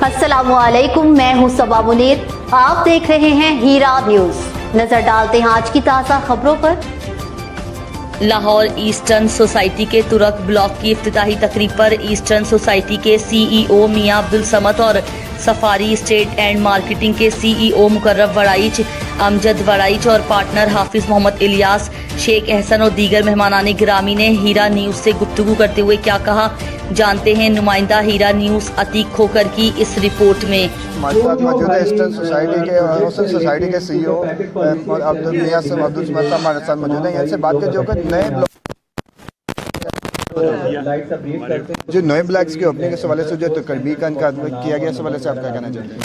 अस्सलामुअलैकुम, मैं हूं सबा मुनीर। आप देख रहे हैं हीरा न्यूज। नजर डालते हैं आज की ताज़ा खबरों पर। लाहौर ईस्टर्न सोसाइटी के तुरक ब्लॉक की इफ्तिताही तकरीब पर ईस्टर्न सोसाइटी के सीईओ मियां अब्दुल समद और सफारी स्टेट एंड मार्केटिंग के सीईओ मुकर्रम वड़ाइच, अमजद वड़ाइच और पार्टनर हाफिज मोहम्मद इलियास, शेख एहसन और दीगर मेहमानाने गिरामी ने हीरा न्यूज से गुफ्तगू करते हुए क्या कहा, जानते हैं नुमाइंदा हीरा न्यूज अतीक खोकर की इस रिपोर्ट में। हमारे साथ मौजूद है ईस्टर्न सोसाइटी के हसन सोसाइटी के सीईओ अब्दुल मियां अब्दुल समद हमारे साथ मौजूद है। इनसे बात करें जो कि नए ब्लॉक्स की ओपनिंग के हवाले से जो तकरीबी का इनका किया गया, इस हवाले से आप क्या कहना चाहते हैं?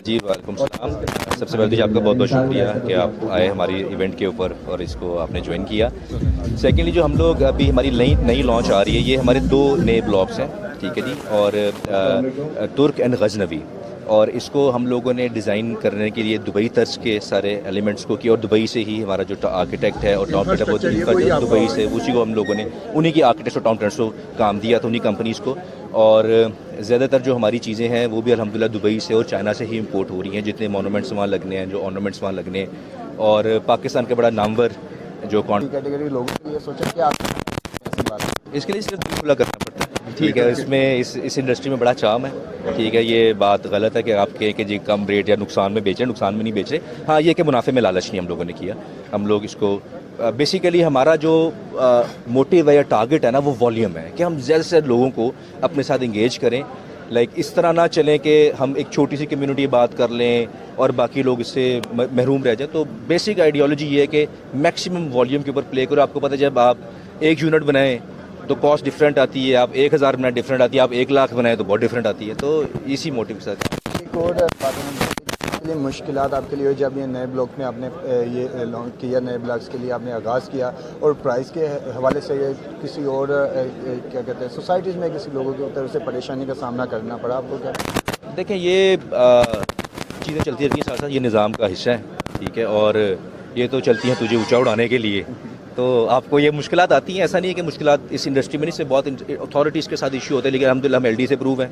जी वालेकुम सलाम। सबसे पहले तो आपका बहुत बहुत शुक्रिया कि आप आए हमारी इवेंट के ऊपर और इसको आपने ज्वाइन किया। सेकेंडली जो हम लोग अभी हमारी नई लॉन्च आ रही है, ये हमारे 2 नए ब्लॉक्स हैं, ठीक है जी, और तुर्क एंड गजनवी, और इसको हम लोगों ने डिज़ाइन करने के लिए दुबई तर्ज के सारे एलिमेंट्स को किया और दुबई से ही हमारा जो आर्किटेक्ट है और टॉप जो दुबई से, उसी को हम लोगों ने उन्हीं की आर्किटेक्ट और टाउन ट्रेंड्स को काम दिया था, उन्हीं कंपनीज़ को। और ज़्यादातर जो हमारी चीज़ें हैं वो भी अल्हम्दुलिल्लाह दुबई से और चाइना से ही इंपोर्ट हो रही हैं, जितने मोनूमेंट्स वहाँ लगने हैं, जो ऑर्नामेंट्स वहाँ लगने हैं, और पाकिस्तान का बड़ा नामवर जो कैटेगरी लोगों के लिए सोचा कि आप इसके लिए सिर्फ दिल खुला करना पड़ता है, ठीक है। इसमें इस इंडस्ट्री में बड़ा चार्म है, ठीक है। ये बात गलत है कि आप कहें कि जी कम रेट या नुकसान में बेचें, नुकसान में नहीं बेच रहे। हाँ, ये कि मुनाफे में लालच नहीं हम लोगों ने किया। हम लोग इसको बेसिकली हमारा जो मोटिव है या टारगेट है ना, वो वॉल्यूम है कि हम ज़्यादा से ज़्यादा लोगों को अपने साथ इंगेज करें। लाइक इस तरह ना चलें कि हम एक छोटी सी कम्युनिटी बात कर लें और बाकी लोग इससे महरूम रह जाएं। तो बेसिक आइडियोलॉजी ये है कि मैक्सिमम वॉल्यूम के ऊपर प्ले करो। आपको पता है जब आप 1 यूनिट बनाएं तो कॉस्ट डिफरेंट आती है, आप 1000 बनाए डिफरेंट आती है, आप 1 लाख बनाए तो बहुत डिफरेंट आती है। तो इसी मोटिव के साथ एक और बात मुश्किलात आपके लिए जब ये नए ब्लॉक में आपने ये लॉन्च किया, नए ब्लॉक्स के लिए आपने आगाज़ किया, और प्राइस के हवाले से किसी और क्या कहते हैं सोसाइटीज़ में किसी लोगों की तरफ से परेशानी का सामना करना पड़ा आपको क्या? देखें, ये चीज़ें चलती रहती हैं, साथ साथ ये निज़ाम का हिस्सा है, ठीक है, और ये तो चलती हैं तुझे ऊँचा उड़ाने के लिए। तो आपको ये मुश्किलात आती हैं, ऐसा नहीं है कि मुश्किलात इस इंडस्ट्री में नहीं, से बहुत अथॉरिटीज़ के साथ इशू होते हैं, लेकिन अल्हम्दुलिल्लाह हम LD से अप्रूव हैं,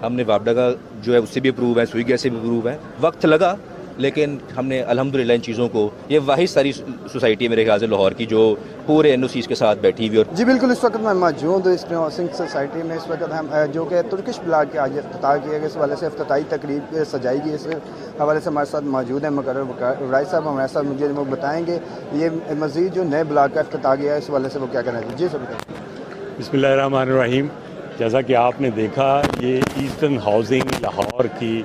हमने वापडा का जो है उससे भी अप्रूव है, स्विगी से भी अप्रूव है। वक्त लगा, लेकिन हमने अल्हम्दुलिल्लाह इन चीज़ों को, ये वाहिद सारी सोसाइटी मेरे ख्याल से लाहौर की जो पूरे NOCs के साथ बैठी हुई। और जी बिल्कुल, इस वक्त मैं मौजूद हूँ ईस्टर्न हाउसिंग सोसाइटी में। इस वक्त हम जो कि तुर्किश ब्लॉक के आज इफ्तिताह किया गया, इस हवाले से इफ्तिताही तकरीब सजाई गई, इस हवाले से हमारे साथ मौजूद हैं मुकर्रम वड़ाइच साहब। हमारे साथ मुझे वो बताएँगे ये मज़ीद जो नए ब्लॉक का इफ्तिताह किया है, इस हवाले से वो क्या कहना चाहिए। जी सर बताइए। बिस्मिल्लाहिर्रहमानिर्रहीम। जैसा कि आपने देखा, ये ईस्टर्न हाउसिंग लाहौर की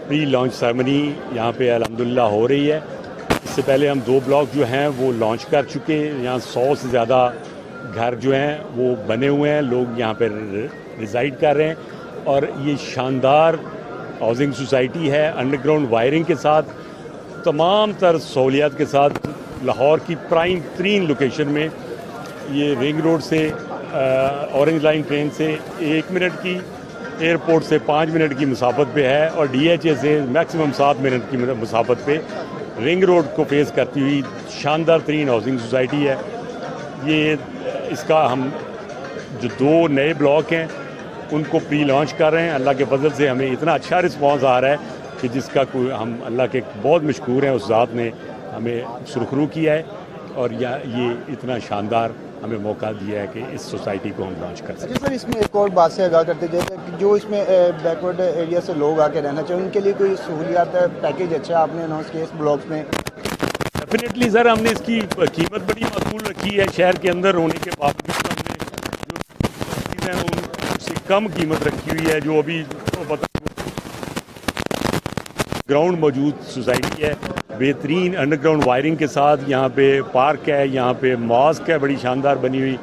प्री लॉन्च सेरेमनी यहाँ पे अल्हम्दुलिल्लाह हो रही है। इससे पहले हम 2 ब्लॉक जो हैं वो लॉन्च कर चुके हैं। यहाँ 100 से ज़्यादा घर जो हैं वो बने हुए हैं, लोग यहाँ पर रिज़ाइड कर रहे हैं। और ये शानदार हाउसिंग सोसाइटी है, अंडरग्राउंड वायरिंग के साथ, तमाम तर सहूलियात के साथ, लाहौर की प्राइम तरीन लोकेशन में। ये रिंग रोड से ऑरेंज लाइन ट्रेन से 1 मिनट की, एयरपोर्ट से 5 मिनट की मुसाफत पे है, और DHA से मैक्सिमम 7 मिनट की मुसाफत पे रिंग रोड को फेस करती हुई शानदार तरीन हाउसिंग सोसाइटी है ये। इसका हम जो 2 नए ब्लॉक हैं उनको प्री लॉन्च कर रहे हैं। अल्लाह के फजल से हमें इतना अच्छा रिस्पॉन्स आ रहा है कि जिसका कोई, हम अल्लाह के बहुत मशकूर हैं, उस ज़ात ने हमें सुरखरू किया है और ये इतना शानदार हमें मौका दिया है कि इस सोसाइटी को हम लॉन्च कर सकें। सर, इसमें एक और बात से आगाह करते जाए कि जो इसमें बैकवर्ड एरिया से लोग आके रहना चाहिए, उनके लिए कोई सहूलियात पैकेज अच्छा आपने अनाउंस किया इस ब्लॉक्स में? डेफिनेटली सर, हमने इसकी कीमत बड़ी माकूल रखी है। शहर के अंदर होने के बावजूद हमने जो चीज़ें हैं उनसे कम कीमत रखी हुई है। जो अभी पता ग्राउंड मौजूद सोसाइटी है, बेहतरीन अंडरग्राउंड वायरिंग के साथ, यहाँ पे पार्क है, यहाँ पे मॉस्क है बड़ी शानदार बनी हुई।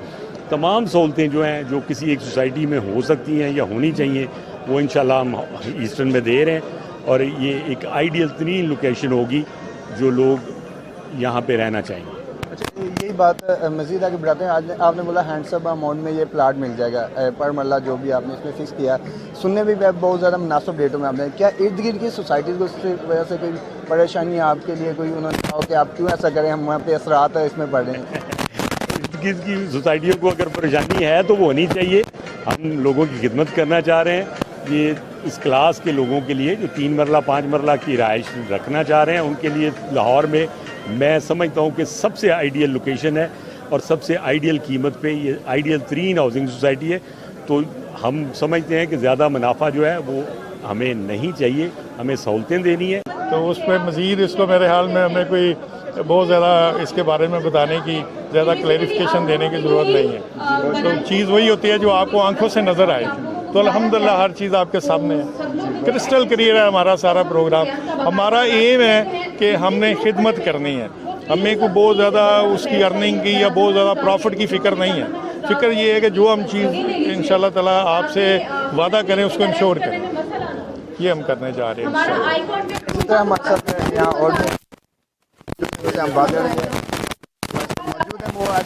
तमाम सहूलतें जो हैं जो किसी एक सोसाइटी में हो सकती हैं या होनी चाहिए, वो इंशाल्लाह हम ईस्टर्न में दे रहे हैं। और ये एक आइडियल तरीन लोकेशन होगी जो लोग यहाँ पे रहना चाहेंगे। अच्छा, यही बात मज़ीद आगे बढ़ाते हैं। आज आपने बोला हैंडसम अमाउंट में ये प्लाट मिल जाएगा पर मरला, जो भी आपने इसमें फिक्स किया, सुनने में भी बहुत ज़्यादा मुनासिब रेटों में आपने। क्या इर्द गिर्द की सोसाइटीज़ को इस वजह से कोई परेशानी आपके लिए कोई उन्होंने कहा कि आप क्यों ऐसा करें, हम वहाँ पे असरात है इसमें पढ़ रहे हैं? इर्द गिर्द की सोसाइटियों को अगर परेशानी है तो वो होनी चाहिए। हम लोगों की खिदमत करना चाह रहे हैं। ये इस क्लास के लोगों के लिए जो 3 मरला 5 मरला की रिहाइश रखना चाह रहे हैं, उनके लिए लाहौर में मैं समझता हूँ कि सबसे आइडियल लोकेशन है और सबसे आइडियल कीमत पे ये आइडियल तरीन हाउसिंग सोसाइटी है। तो हम समझते हैं कि ज़्यादा मुनाफा जो है वो हमें नहीं चाहिए, हमें सहूलतें देनी है। तो उस पर मज़ीद इसको मेरे ख्याल में हमें कोई बहुत ज़्यादा इसके बारे में बताने की, ज़्यादा क्लैरिफिकेशन देने की ज़रूरत नहीं है। तो चीज़ वही होती है जो आपको आंखों से नज़र आए। तो अल्हम्दुलिल्लाह हर चीज़ आपके सामने है, क्रिस्टल क्लियर है हमारा सारा प्रोग्राम। हमारा एम है कि हमने खिदमत करनी है, हमें को बहुत ज़्यादा उसकी अर्निंग की या बहुत ज़्यादा प्रॉफिट की फ़िक्र नहीं है। फ़िक्र ये है कि जो हम चीज़ इंशाल्लाह ताला आपसे वादा करें उसको इंश्योर करें, ये हम करने जा रहे हैं। इसी तरह हमारे साथ यहाँ और भी हम बात करेंगे मौजूद है, वो आज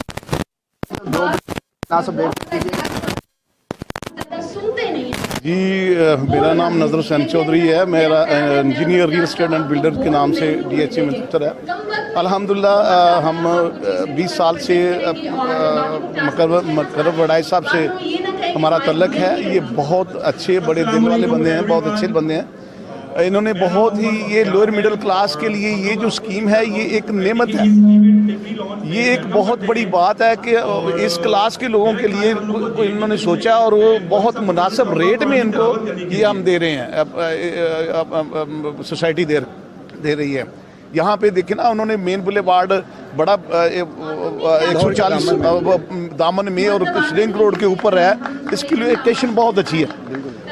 दो मुनासिब रेट कीजिए। जी मेरा नाम नज़र हुसैन चौधरी है। मेरा engineer real estate and builder के नाम से DHA में दफ्तर है। अल्हम्दुलिल्लाह हम 20 साल से मकरब वड़ाई साहब से हमारा तल्लक है। ये बहुत अच्छे बड़े दिल वाले बंदे हैं, बहुत अच्छे बंदे हैं। इन्होंने बहुत ही ये लोअर मिडिल क्लास के लिए ये जो स्कीम है ये एक नेमत है, ये एक बहुत बड़ी बात है कि इस क्लास के लोगों के लिए इन्होंने सोचा और वो बहुत मुनासिब रेट में इनको ये हम दे रहे हैं, सोसाइटी दे रही है। यहाँ पे देखें ना, उन्होंने मेन बुलेवार्ड बड़ा 140 दामन में और रिंग रोड के ऊपर है। इसकी लोकेशन बहुत अच्छी है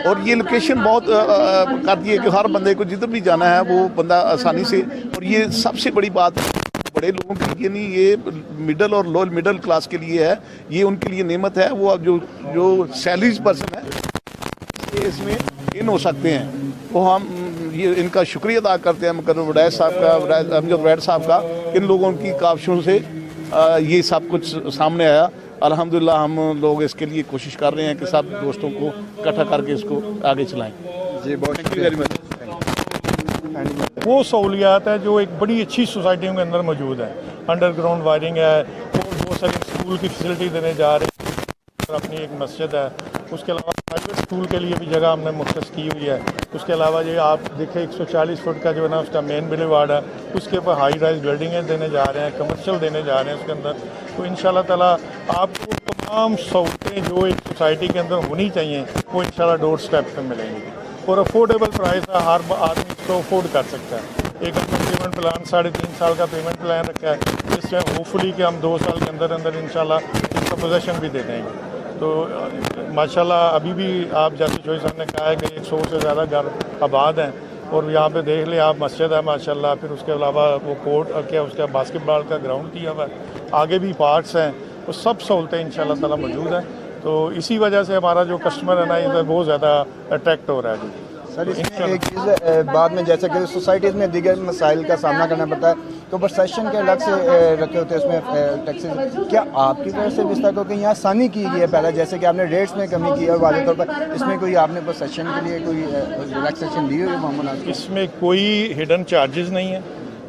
और ये लोकेशन बहुत करती है कि हर बंदे को जिधर भी जाना है वो बंदा आसानी से। और ये सबसे बड़ी बात है बड़े लोगों के लिए नहीं, ये मिडल और लोअर मिडल क्लास के लिए है, ये उनके लिए नेमत है। वो अब जो सैलरीज पर्सन है इसमें इन हो सकते हैं, तो हम ये इनका शुक्रिया अदा करते हैं मुकर्रम वड़ैच साहब का, अमजद वैद साहब का। इन लोगों की काविशों से ये सब कुछ सामने आया। अल्हम्दुलिल्लाह हम लोग इसके लिए कोशिश कर रहे हैं कि सब दोस्तों को इकट्ठा करके इसको आगे चलाएं। जी बहुत थैंक यू वेरी मच। वो सहूलियात है जो एक बड़ी अच्छी सोसाइटियों के अंदर मौजूद है। अंडरग्राउंड वायरिंग है और बहुत सारी स्कूल की फैसिलिटी देने जा रहे हैं। अपनी एक मस्जिद है, उसके अलावा प्राइवेट स्कूल के लिए भी जगह हमने मुख्तस की हुई है। उसके अलावा ये आप देखें 140 फुट का जो है ना उसका मेन बुलेवार्ड है, उसके ऊपर हाई राइज बिल्डिंगें देने जा रहे हैं, कमर्शियल देने जा रहे हैं उसके अंदर। तो इंशाल्लाह ताला आपको तमाम सहूलतें जो एक सोसाइटी के अंदर होनी चाहिए वो इंशाल्लाह डोर स्टेप पे मिलेंगी और अफोर्डेबल प्राइस है, हर आदमी इसको अफोर्ड कर सकता है। एक हमने पेमेंट प्लान 3.5 साल का पेमेंट प्लान रखा है, जिसमें होपफुली कि हम 2 साल के अंदर अंदर इंशाल्लाह इसका पोजेसन भी दे देंगे। तो माशाल्लाह अभी भी आप जैसे शोई साहब ने कहा है कि 100 से ज़्यादा घर आबाद हैं और यहाँ पे देख ले आप मस्जिद है माशाल्लाह। फिर उसके अलावा वो कोर्ट क्या उसका बास्केटबॉल का ग्राउंड किया हुआ है, आगे भी पार्क्स हैं, तो सब सहूलतें इंशाल्लाह ताला मौजूद हैं। तो इसी वजह से हमारा जो कस्टमर है ना इधर बहुत ज़्यादा अट्रैक्ट हो रहा है जी। सर इसमें एक चीज़ बाद में जैसे कि सोसाइटीज़ में दीगर मसाइल का सामना करना पड़ता है, तो प्रोसेशन के अलग से रखे होते हैं उसमें टैक्सेस, क्या आपकी तरफ से इस तरह की यहाँ आसानी की गई है पहले, जैसे कि आपने रेट्स में कमी की है और वाज़ेह तौर पर इसमें कोई आपने प्रोसेशन के लिए कोई रिलैक्सेशन दी हुई है मोहम्मद? इसमें कोई हिडन चार्जेस नहीं है,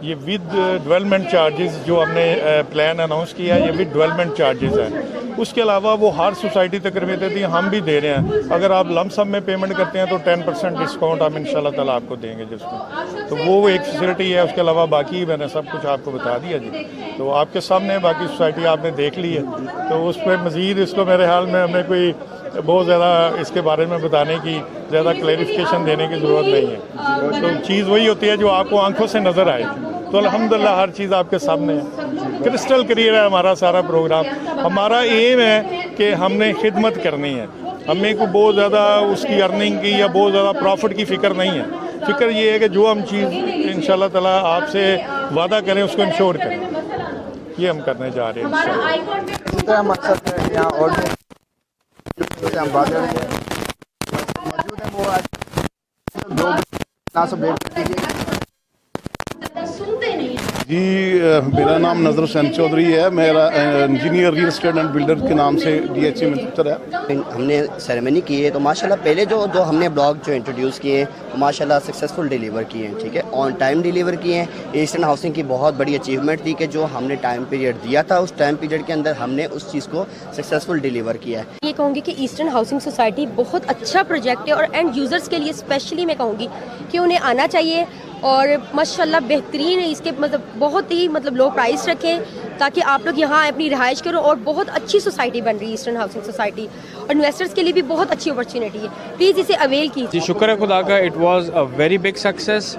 ये विद डेवलपमेंट चार्जेस जो हमने प्लान अनाउंस किया है ये विद डेवलपमेंट चार्जेस है। उसके अलावा वो हर सोसाइटी तकरीबन देती है, हम भी दे रहे हैं। अगर आप लमसम में पेमेंट करते हैं तो 10% डिस्काउंट हम इंशाल्लाह ताला आपको देंगे जिसमें। तो वो एक फैसिलिटी है। उसके अलावा बाकी मैंने सब कुछ आपको बता दिया जी, तो आपके सामने बाकी सोसाइटी आपने देख ली है। तो उस पर मज़ीद इसको मेरे ख्याल में हमें कोई बहुत ज़्यादा इसके बारे में बताने की, ज़्यादा क्लैरिफिकेशन देने की ज़रूरत नहीं है। तो चीज़ वही होती है जो आपको आंखों से नज़र आए। तो अल्हम्दुलिल्लाह हर चीज़ आपके सामने है, क्रिस्टल क्लियर है हमारा सारा प्रोग्राम। हमारा एम है कि हमने खिदमत करनी है, हमें को बहुत ज़्यादा उसकी अर्निंग की या बहुत ज़्यादा प्रॉफिट की फ़िक्र नहीं है। फ़िक्र ये है कि जो हम चीज़ इंशाल्लाह ताला आपसे वादा करें उसको इंश्योर करें, ये हम करने जा रहे हैं। इसी तरह हमारे साथ यहाँ और भी हम बात करेंगे मौजूद है, वो आज दो मुनासिब रेट कीजिए। जी मेरा नाम नज़र हुसैन चौधरी है। मेरा engineer real estate and builder के नाम से DHC में दफ्तर है। हमने सेरेमनी की है तो माशाल्लाह पहले जो हमने ब्लॉग जो इंट्रोड्यूस किए हैं वो माशाल्लाह सक्सेसफुल डिलीवर किए हैं, ठीक है, ऑन टाइम डिलीवर किए हैं। ईस्टर्न हाउसिंग की बहुत बड़ी अचीवमेंट थी कि जो हमने टाइम पीरियड दिया था उस टाइम पीरियड के अंदर हमने उस चीज़ को सक्सेसफुल डिलीवर किया है। ये कहूँगी कि ईस्टर्न हाउसिंग सोसाइटी बहुत अच्छा प्रोजेक्ट है और एंड यूज़र्स के लिए स्पेशली मैं कहूँगी कि उन्हें आना चाहिए और माशाल्लाह बेहतरीन है इसके बहुत ही लो प्राइस रखें ताकि आप लोग यहाँ अपनी रिहाइश करो और बहुत अच्छी सोसाइटी बन रही है ईस्टर्न हाउसिंग सोसाइटी और इन्वेस्टर्स के लिए भी बहुत अच्छी अपॉर्चुनिटी है। प्लीज़ इसे अवेल कीजिए। जी शुक्र है खुदा का, it was a very big success.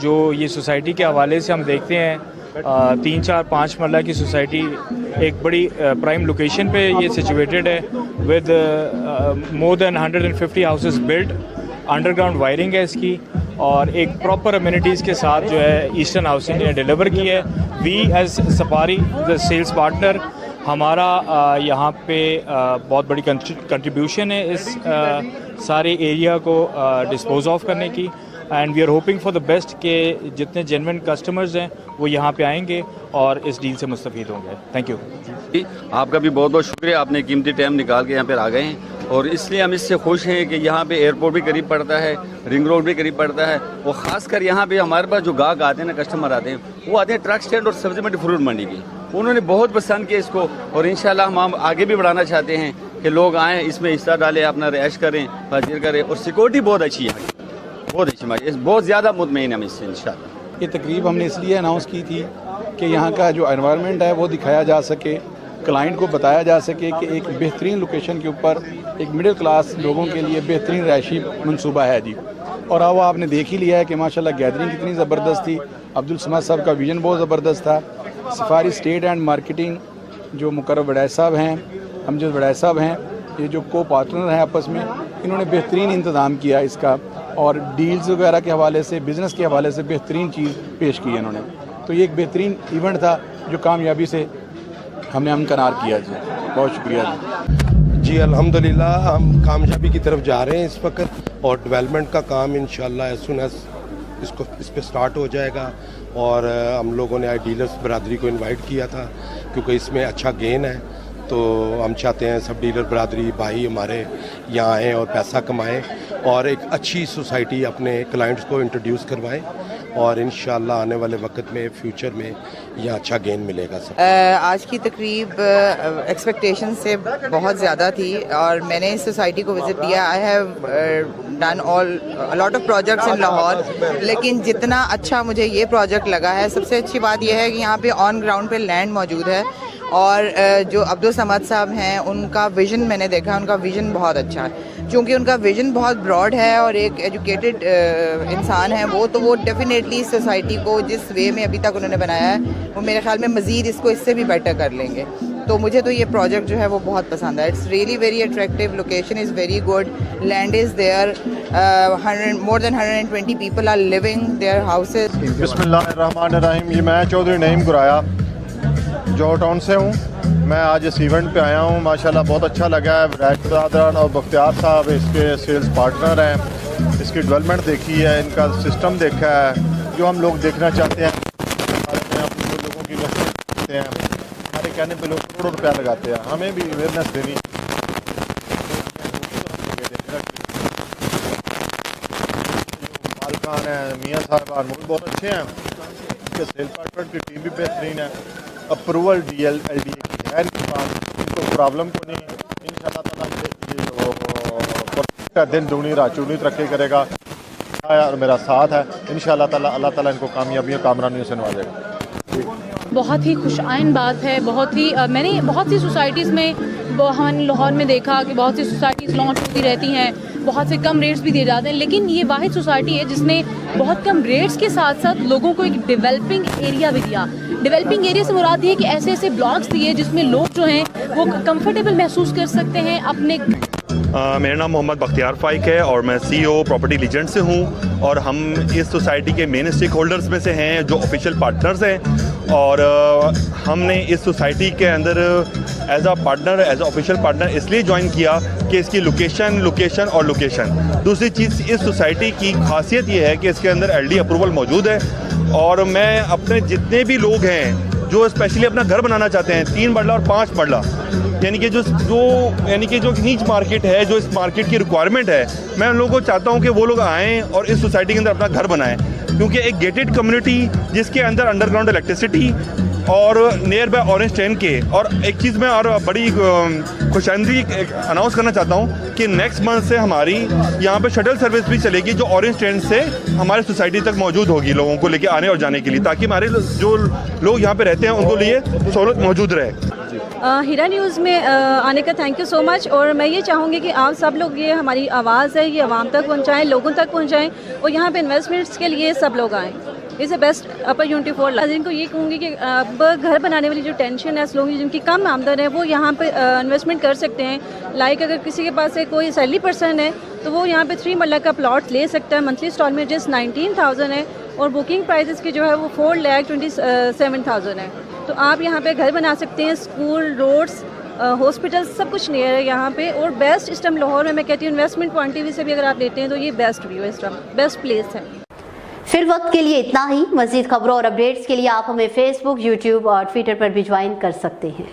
जो ये सोसाइटी के हवाले से हम देखते हैं 3-4-5 मरला की सोसाइटी एक बड़ी प्राइम लोकेशन पे ये सिचुएटेड है with more than 150 houses built, underground wiring है इसकी और एक प्रॉपर अम्यूनिटीज़ के साथ जो है ईस्टर्न हाउसिंग ने डिलीवर की है। We as Safari the sales partner हमारा यहाँ पे बहुत बड़ी कंट्रीब्यूशन है इस सारे एरिया को डिस्पोज ऑफ करने की and we are hoping for the best कि जितने जेन्युइन कस्टमर्स हैं वो यहाँ पे आएंगे और इस डील से मुस्तफ़ीद होंगे। Thank you. आपका भी बहुत बहुत शुक्रिया, आपने कीमती टाइम निकाल के यहाँ पर आ गए हैं और इसलिए हम इससे खुश हैं कि यहाँ पे एयरपोर्ट भी करीब पड़ता है, रिंग रोड भी करीब पड़ता है और ख़ासकर यहाँ पे हमारे पास जो गाहक आते हैं ना, कस्टमर आते हैं, वो आते हैं ट्रक स्टैंड और सब्जी मंडी फ्रूट मंडी की। उन्होंने बहुत पसंद किया इसको और इंशाल्लाह हम आगे भी बढ़ाना चाहते हैं कि लोग आएँ, इसमें हिस्सा डालें, अपना रिहाइश करें, हाजिर करें और सिक्योरिटी बहुत अच्छी है, बहुत अच्छी हमारी, बहुत ज़्यादा मुतमईन हम इससे इंशाल्लाह। ये तकरीब हमने इसलिए अनाउंस की थी कि यहाँ का जो एनवायरनमेंट है वो दिखाया जा सके, क्लाइंट को बताया जा सके कि एक बेहतरीन लोकेशन के ऊपर एक मिडिल क्लास लोगों के लिए बेहतरीन रहायशी मंसूबा है जी। और वो आपने देख ही लिया है कि माशाल्लाह गैदरिंग कितनी ज़बरदस्त थी। अब्दुल समद साहब का विज़न बहुत ज़बरदस्त था। सफारी स्टेट एंड मार्केटिंग जो मुकर्रम वड़ाई साहब हैं, अमजद वड़ाई साहब हैं, ये जो को पार्टनर हैं आपस में, इन्होंने बेहतरीन इंतज़ाम किया इसका और डील्स वगैरह के हवाले से, बिज़नेस के हवाले से बेहतरीन चीज़ पेश की है इन्होंने। तो ये एक बेहतरीन इवेंट था जो कामयाबी से हमने हमकरार किया जी। बहुत शुक्रिया जी। अल्हम्दुलिल्लाह हम कामयाबी की तरफ जा रहे हैं इस वक्त और डेवलपमेंट का काम इंशाल्लाह एज सुन एज इस पे स्टार्ट हो जाएगा और हम लोगों ने डीलर्स बरादरी को इनवाइट किया था क्योंकि इसमें अच्छा गेन है। तो हम चाहते हैं सब डीलर बरादरी भाई हमारे यहाँ आएँ और पैसा कमाएँ और एक अच्छी सोसाइटी अपने क्लाइंट्स को इंट्रोड्यूस करवाएं और इंशाल्लाह आने वाले वक्त में फ्यूचर में यह अच्छा गेन मिलेगा सब। आज की तकरीब एक्सपेक्टेशन से बहुत ज़्यादा थी और मैंने इस सोसाइटी को विज़िट किया। I have done lot of projects in Lahore, लेकिन जितना अच्छा मुझे ये प्रोजेक्ट लगा है, सबसे अच्छी बात यह है कि यहाँ पे ऑन ग्राउंड पे लैंड मौजूद है और जो अब्दुल समद साहब हैं उनका विज़न मैंने देखा, उनका विज़न बहुत अच्छा है। क्योंकि उनका विज़न बहुत ब्रॉड है और एक एजुकेटेड इंसान है वो, तो वो डेफिनेटली सोसाइटी को जिस वे में अभी तक उन्होंने बनाया है वो मेरे ख्याल में मज़ीद इसको इससे भी बेटर कर लेंगे। तो मुझे तो ये प्रोजेक्ट जो है वो बहुत पसंद है। It's really very attractive, location is very good, land is there, more than 120 people are living there houses. बिस्मिल्लाहिर्रहमानिर्रहीम। ये मैं चौधरी नईम गुराया जौहर टाउन से हूँ। मैं आज इस इवेंट पे आया हूँ, माशाल्लाह बहुत अच्छा लगा है। राइट बरादरान और बख्तियार साहब इसके सेल्स पार्टनर हैं। इसकी डेवलपमेंट देखी है, इनका सिस्टम देखा है, जो हम लोग देखना चाहते हैं। अपने लोगों की वस्तु करते हैं, हमारे कहने पे लोग करोड़ों रुपया लगाते हैं, हमें भी अवेयरनेस देनी। मालकान है मियाँ साहब बहुत अच्छे हैं, इनके सेल्स पार्टनर की टीम भी बेहतरीन है। अप्रूवल LDA की है इनके पास, इनको प्रॉब्लम को नहीं। इंशाल्लाह ताला ये दिन दुगनी रात चौगुनी तरक्की करेगा और मेरा साथ है। इंशाल्लाह ताला अल्लाह ताला इनको कामयाबियों कामरानियों से नवाजेगा। बहुत ही खुशआइन बात है। मैंने बहुत सी सोसाइटीज़ में हमने लाहौर में देखा कि बहुत सी सोसाइटीज़ लॉन्च होती रहती हैं, बहुत से कम रेट्स भी दिए जाते हैं, लेकिन ये वाहिद सोसाइटी है जिसने बहुत कम रेट्स के साथ साथ लोगों को एक डेवलपिंग एरिया भी दिया। डेवलपिंग एरिया से मुराद ये है कि ऐसे ऐसे ब्लॉक्स दिए जिसमें लोग जो हैं वो कंफर्टेबल महसूस कर सकते हैं अपने। मेरा नाम मोहम्मद बख्तियार फ़ाइक है और मैं CEO प्रॉपर्टी लीजेंड से हूँ और हम इस सोसाइटी के मेन स्टेक होल्डर्स में से हैं जो ऑफिशियल पार्टनर्स हैं और हमने इस सोसाइटी के अंदर एज अ ऑफिशियल पार्टनर इसलिए ज्वाइन किया कि इसकी लोकेशन और लोकेशन। दूसरी चीज़, इस सोसाइटी की खासियत ये है कि इसके अंदर LD अप्रूवल मौजूद है और मैं अपने जितने भी लोग हैं जो स्पेशली अपना घर बनाना चाहते हैं 3 मरला और 5 मरला, यानी कि जो नीच मार्केट है, जो इस मार्केट की रिक्वायरमेंट है, मैं उन लोगों को चाहता हूँ कि वो लोग आएँ और इस सोसाइटी के अंदर अपना घर बनाएं, क्योंकि एक गेटेड कम्युनिटी जिसके अंदर अंडरग्राउंड इलेक्ट्रिसिटी और नियर बाय ऑरेंज ट्रेन के, और एक चीज़ मैं और बड़ी खुशामदी अनाउंस करना चाहता हूँ कि नेक्स्ट मंथ से हमारी यहाँ पे शटल सर्विस भी चलेगी जो ऑरेंज ट्रेन से हमारे सोसाइटी तक मौजूद होगी लोगों को लेके आने और जाने के लिए, ताकि हमारे जो लोग यहाँ पे रहते हैं उनको लिए सहूलत मौजूद रहे। हीरा न्यूज़ में आने का थैंक यू सो मच। और मैं ये चाहूँगी कि आप सब लोग ये हमारी आवाज़ है ये आवाम तक पहुँचाएँ, लोगों तक पहुँचाएँ, और यहाँ पे इन्वेस्टमेंट्स के लिए सब लोग आएँ। Is a best opportunity for जिनको ये कहूँगी कि अब घर बनाने वाली जो टेंशन है लोगों की, जिनकी कम आमदन है, वो यहाँ पे इन्वेस्टमेंट कर सकते हैं। लाइक अगर किसी के पास कोई सैलरी पर्सन है तो वो यहाँ पे 3 मरला का प्लॉट ले सकता है। मंथली इंस्टॉलमेंट जिस 19,000 है और बुकिंग प्राइजेस की जो है वो 4,27,000 है। तो आप यहाँ पे घर बना सकते हैं। स्कूल, रोड्स, हॉस्पिटल सब कुछ नियर है यहाँ पे। और बेस्ट इस टाइम लाहौर में मैं कहती हूँ इन्वेस्टमेंट पॉइंट ऑफ व्यू से भी अगर आप लेते हैं तो ये बेस्ट व्यू है, इस टाइम बेस्ट प्लेस है। फिर वक्त के लिए इतना ही। मज़ीद खबरों और अपडेट्स के लिए आप हमें फेसबुक, यूट्यूब और ट्विटर पर भी ज्वाइन कर सकते हैं।